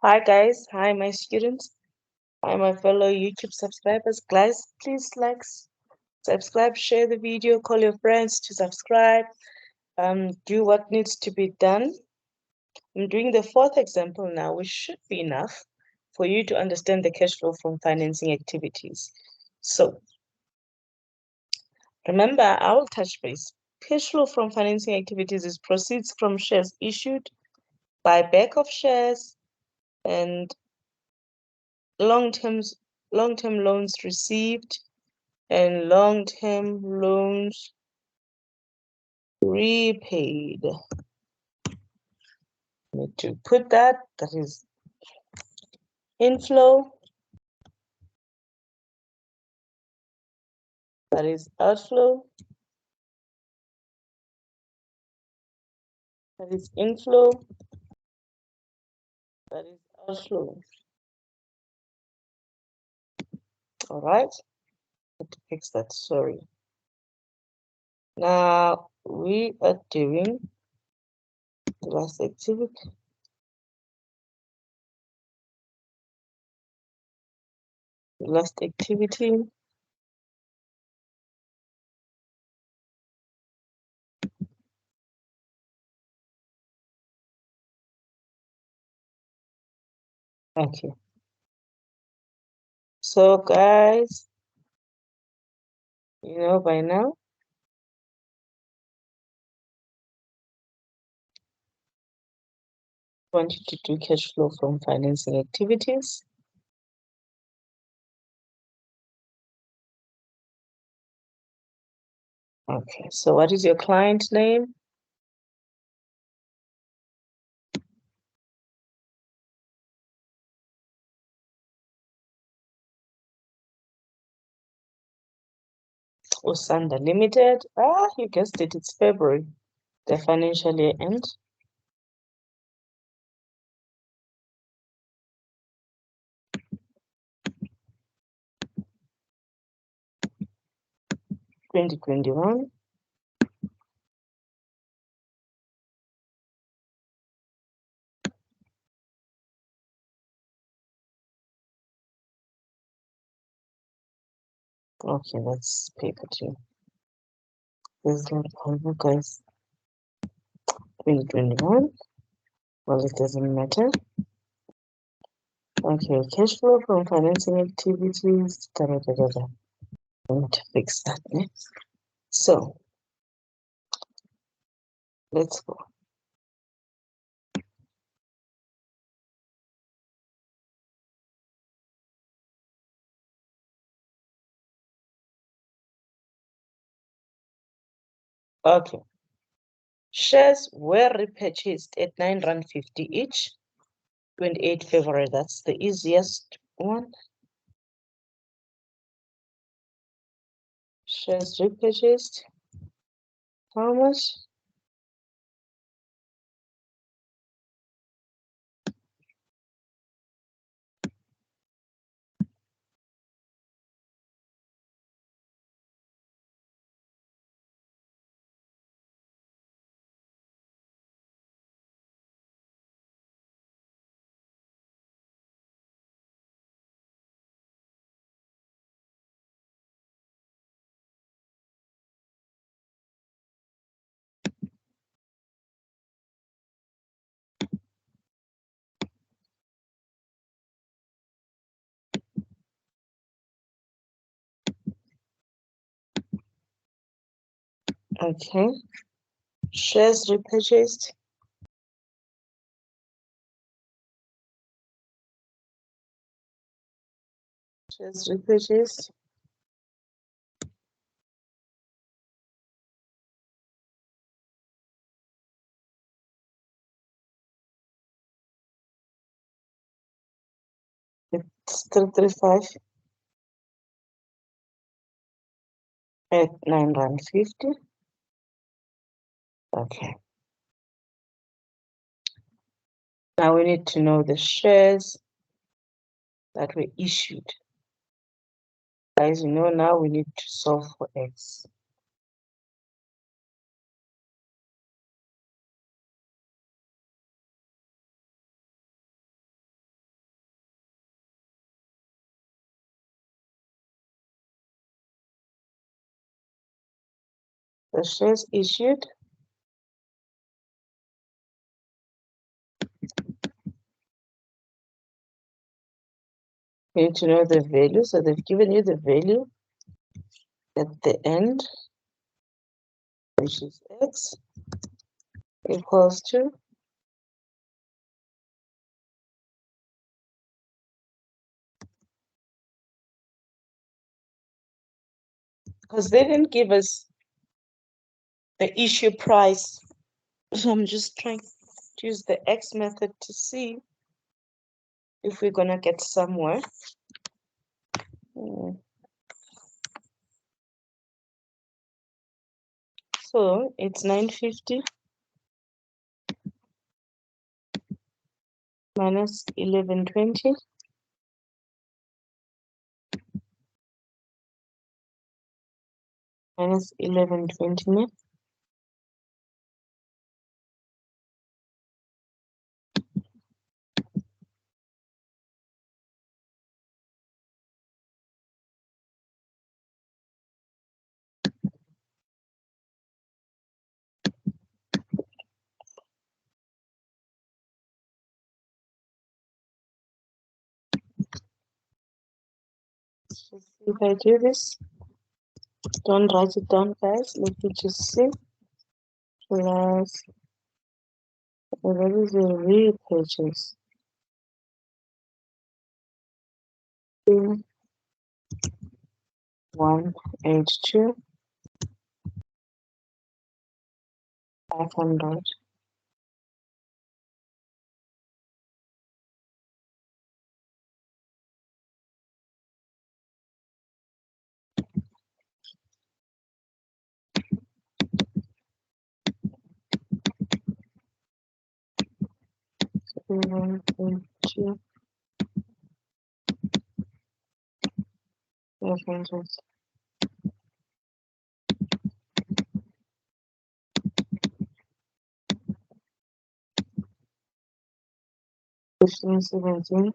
Hi guys, hi my students, hi my fellow YouTube subscribers. Guys, please subscribe, share the video, call your friends to subscribe, do what needs to be done. I'm doing the fourth example now, which should be enough for you to understand the cash flow from financing activities. So remember, I will touch base. Cash flow from financing activities is proceeds from shares issued, buyback of shares, and long-term loans received and long-term loans repaid. Need to put that is inflow, that is outflow, that is inflow, that is outflow. All right, I have to fix that, sorry. Now we are doing the last activity. Okay. So guys, you know by now, I want you to do cash flow from financing activities. Okay, so what is your client name? Usanda Limited. You guessed it, it's February. The financial year end. Twenty 2021. Okay, that's paper two. There's not over, guys. 2021. Well, it doesn't matter. Okay, cash flow from financing activities. I need to fix that next. So let's go. Okay. Shares were repurchased at R9.50 each. 28 February. That's the easiest one. Shares repurchased. How much? Okay. Shares repurchased. Shares repurchased. It's 335 at R9.50. Okay. Now we need to know the shares that were issued. Guys, you know now we need to solve for X. the shares issued, you need to know the value. So they've given you the value at the end, which is x equals to, because they didn't give us the issue price. So I'm just trying to use the X method to see if we're gonna get somewhere. So it's 950 minus 1120 minus 1120. If I do this, don't write it down, guys. Let me just see. Plus, what is the repurchase? 182 500. So 182 500. 1517.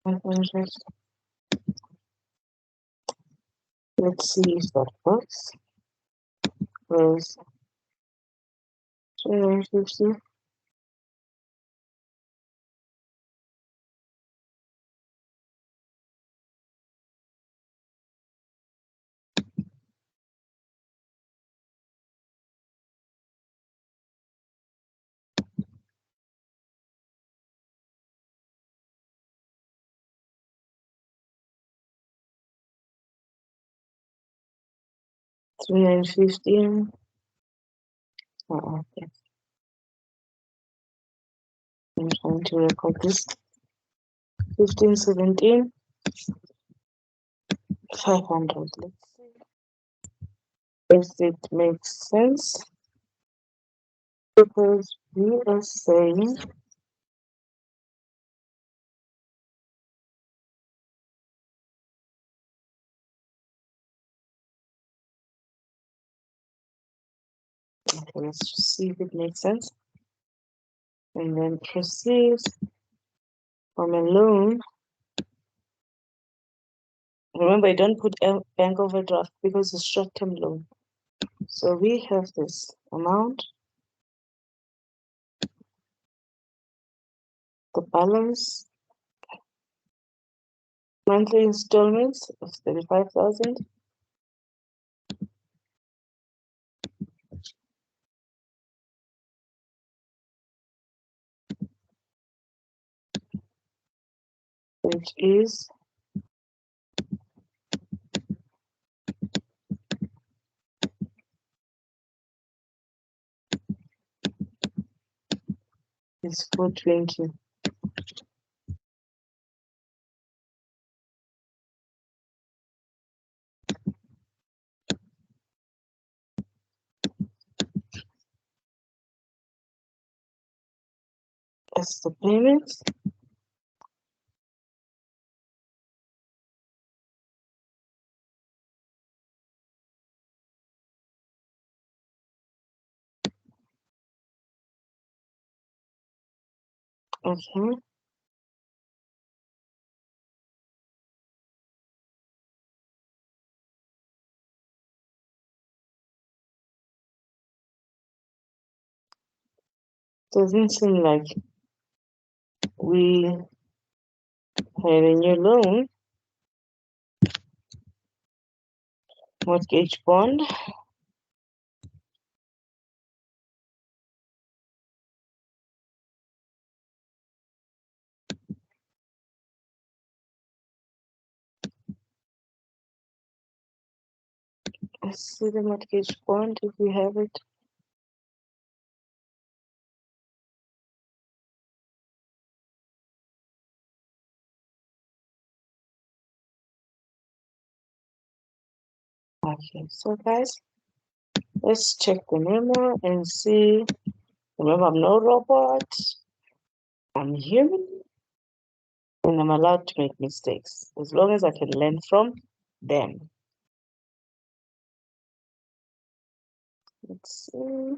500. Let's see if that works. Plus 250. 350. Okay. I'm trying to record this. 1517. 500. Let's see if it makes sense. Because we are saying okay, let's just see if it makes sense. And then proceeds from a loan. Remember, I don't put a bank overdraft because it's short-term loan. So we have this amount, the balance, monthly installments of 35,000. Which is 420. As the payments. Okay. Doesn't seem like we had a new loan. Mortgage bond. Let's see the mortgage bond if we have it. Okay, so guys, let's check the memo and see. Remember, I'm no robot. I'm human and I'm allowed to make mistakes as long as I can learn from them. Let's see.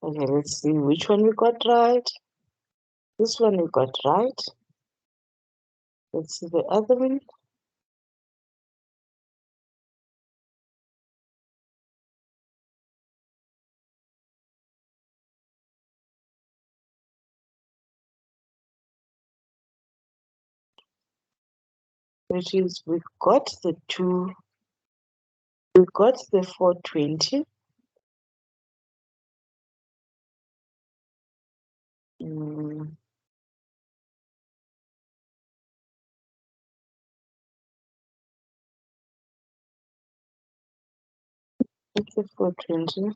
Okay, let's see which one we got right. This one we got right. Let's see the other one. Which is we got the 420. Mm, it's the 420.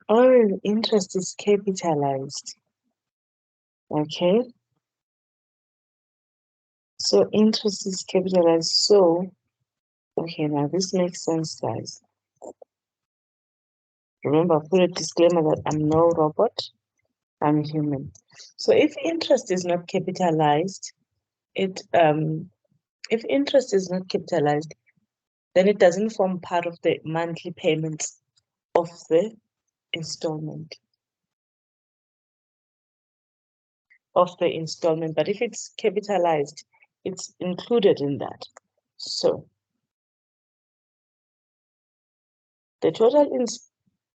Oh, interest is capitalized. Okay, so interest is capitalized. So, okay, now this makes sense, guys. Remember, I put a disclaimer that I'm no robot, I'm human. So if interest is not capitalized, if interest is not capitalized, then it doesn't form part of the monthly payments of the installment. But if it's capitalized, it's included in that. So the total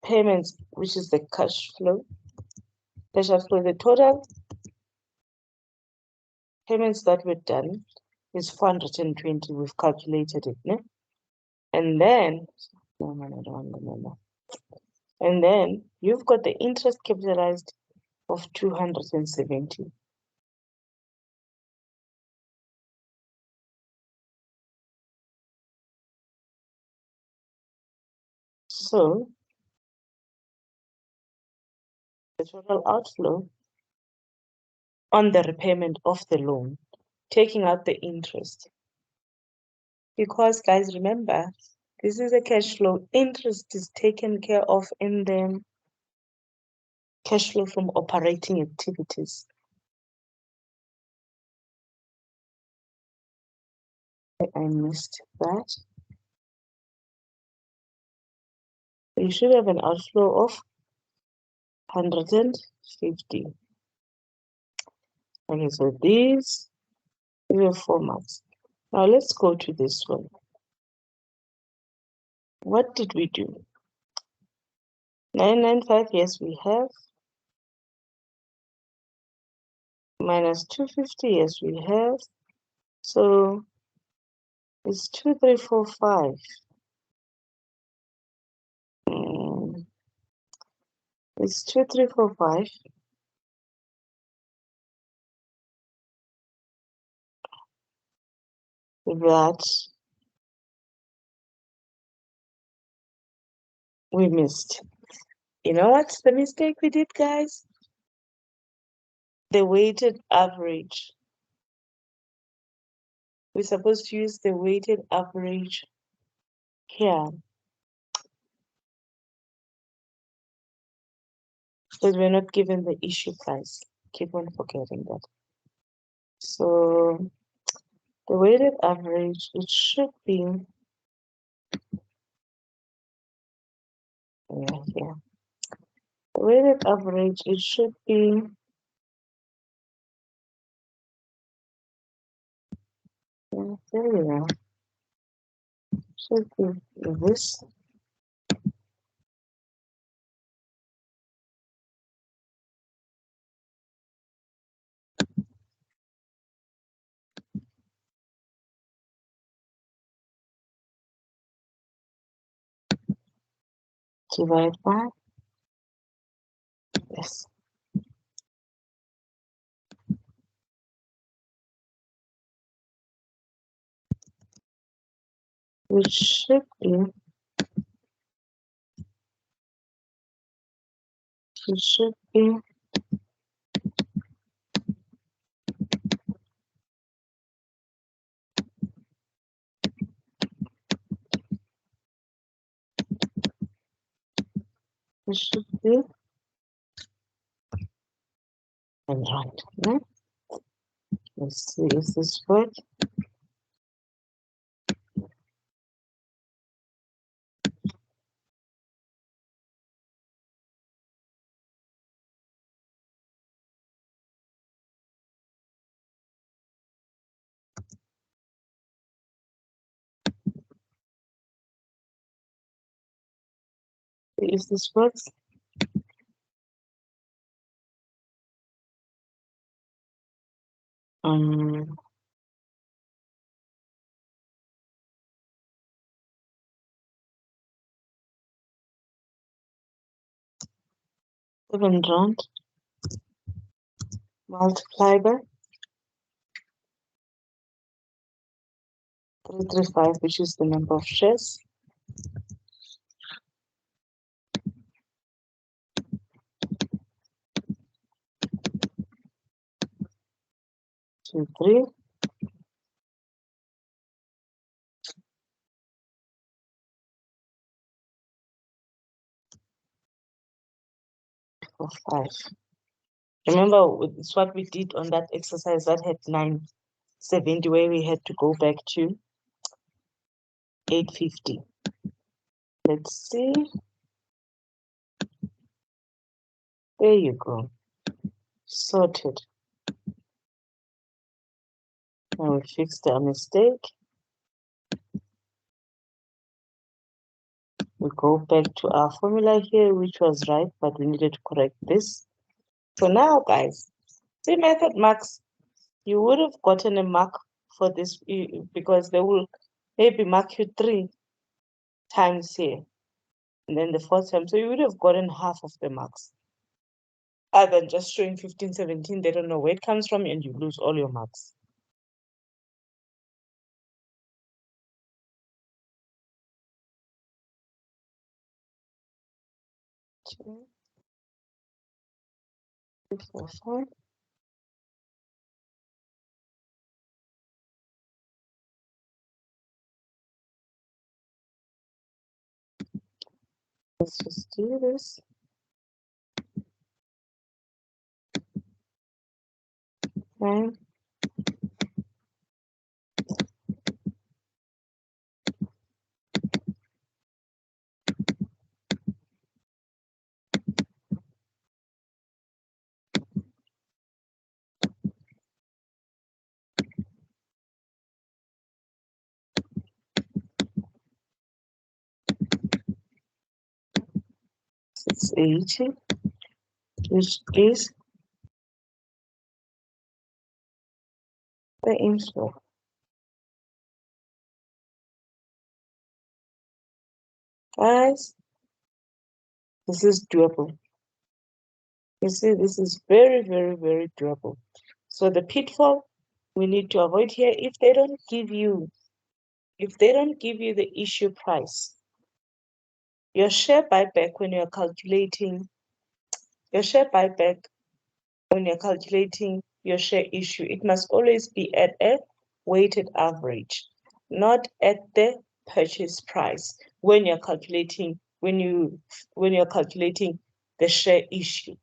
payments, which is the cash flow, the total payments that were done is 420. We've calculated it, no? And then, no, I don't want the number. And then you've got the interest capitalized of 270. So the total outflow on the repayment of the loan, taking out the interest. Because guys, remember, this is a cash flow. Interest is taken care of in the cash flow from operating activities. I missed that. You should have an outflow of 150. Okay, so these are 4 marks. Now let's go to this one. What did we do? 995, yes, we have. minus 250, yes, we have. So it's 2345. It's 2345. That we missed. You know what's the mistake we did, guys? The weighted average. We're supposed to use the weighted average here. Because we're not given the issue price. Keep on forgetting that. So the weighted average, it should be here. The weighted average, it should be there we are. Should be this. Divide by this. Which should be it should be it should be and right. Yeah? Let's see if this works. If this works. Um 7 round multiply by 335, which is the number of shares. Two, 3. 4, 5. Remember, it's what we did on that exercise that had 970, where we had to go back to 850. Let's see. There you go. Sorted. Now we fixed our mistake. We go back to our formula here, which was right, but we needed to correct this. So now, guys, see method marks. You would have gotten a mark for this because they will maybe mark you 3 times here, and then the 4th time. So you would have gotten half of the marks. Other than just showing 15, 17, they don't know where it comes from, and you lose all your marks. Two, 3, 4, 5. Let's just do this. Okay. It's 80, which is the inflow. Guys, this is doable. You see, this is very, very, very doable. So the pitfall we need to avoid here, if they don't give you the issue price, your share buyback when you're calculating your share issue, it must always be at a weighted average, not at the purchase price when you're calculating the share issue.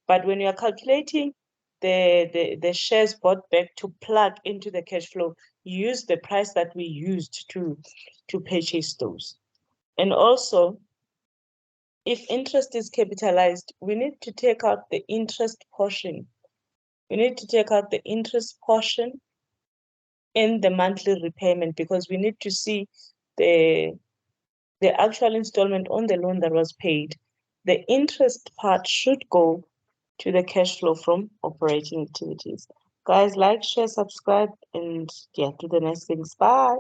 But when you're calculating the shares bought back to plug into the cash flow, use the price that we used to purchase those. And also, if interest is capitalized, we need to take out the interest portion. We need to take out the interest portion in the monthly repayment, because we need to see the actual installment on the loan that was paid. The interest part should go to the cash flow from operating activities. Guys, like, share, subscribe, and yeah, do the nice things. Bye.